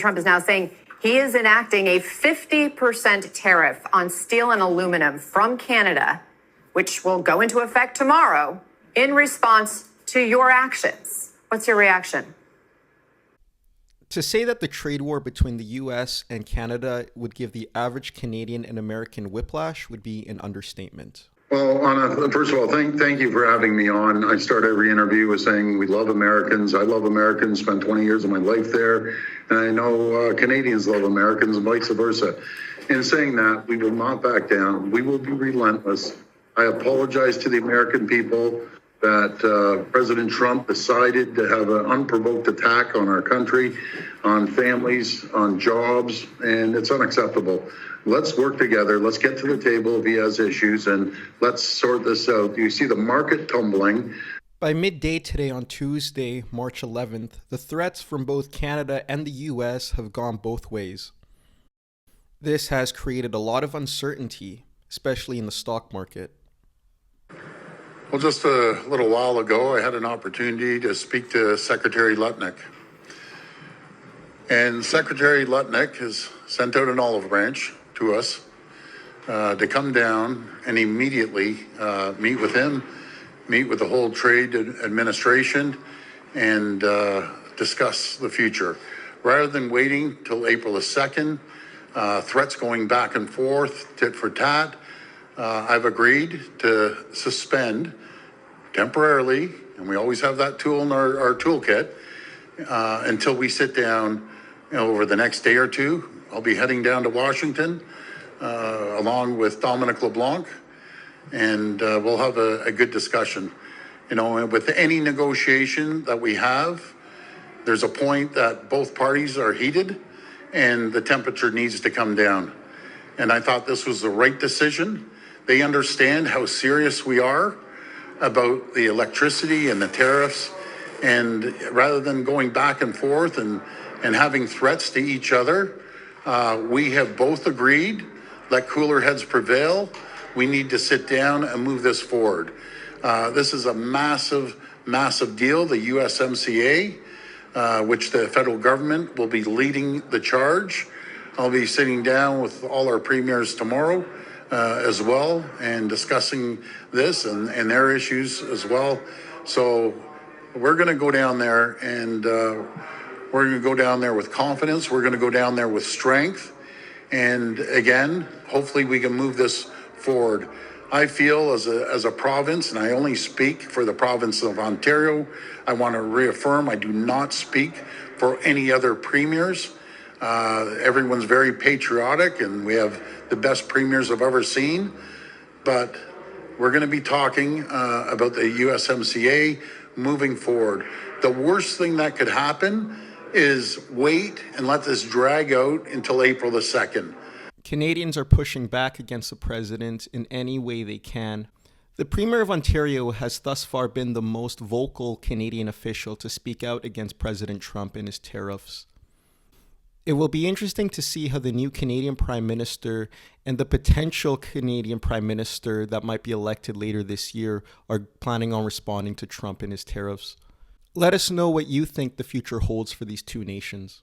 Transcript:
Trump is now saying he is enacting a 50% tariff on steel and aluminum from Canada, which will go into effect tomorrow in response to your actions. What's your reaction? To say that the trade war between the US and Canada would give the average Canadian an American whiplash would be an understatement. Well, Anna, first of all, thank you for having me on. I start every interview with saying we love Americans. I love Americans, spent 20 years of my life there. And I know Canadians love Americans and vice versa. In saying that, we will not back down. We will be relentless. I apologize to the American people that President Trump decided to have an unprovoked attack on our country, on families, on jobs, and it's unacceptable. Let's work together. Let's get to the table if he has issues, and let's sort this out. You see the market tumbling. By midday today on Tuesday, March 11th, the threats from both Canada and the US have gone both ways. This has created a lot of uncertainty, especially in the stock market. Well, just a little while ago, I had an opportunity to speak to Secretary Lutnick. And Secretary Lutnick has sent out an olive branch to us to come down and immediately meet with him, meet with the whole trade administration, and discuss the future. Rather than waiting till April the 2nd, threats going back and forth, tit for tat, I've agreed to suspend temporarily, and we always have that tool in our toolkit, until we sit down over the next day or two. I'll be heading down to Washington along with Dominic LeBlanc, and we'll have a good discussion. You know, with any negotiation that we have, there's a point that both parties are heated and the temperature needs to come down. And I thought this was the right decision. They understand how serious we are about the electricity and the tariffs. And rather than going back and forth and having threats to each other, we have both agreed, let cooler heads prevail. We need to sit down and move this forward. This is a massive, massive deal, the USMCA, which the federal government will be leading the charge. I'll be sitting down with all our premiers tomorrow as well and discussing this and their issues as well. So we're going to go down there and we're going to go down there with confidence. We're going to go down there with strength. And again, hopefully we can move this forward. I feel as a province, and I only speak for the province of Ontario, I want to reaffirm I do not speak for any other premiers. Everyone's very patriotic and we have the best premiers I've ever seen. But we're going to be talking about the USMCA moving forward. The worst thing that could happen is wait and let this drag out until April the 2nd. Canadians are pushing back against the president in any way they can. The Premier of Ontario has thus far been the most vocal Canadian official to speak out against President Trump and his tariffs. It will be interesting to see how the new Canadian Prime Minister and the potential Canadian Prime Minister that might be elected later this year are planning on responding to Trump and his tariffs. Let us know what you think the future holds for these two nations.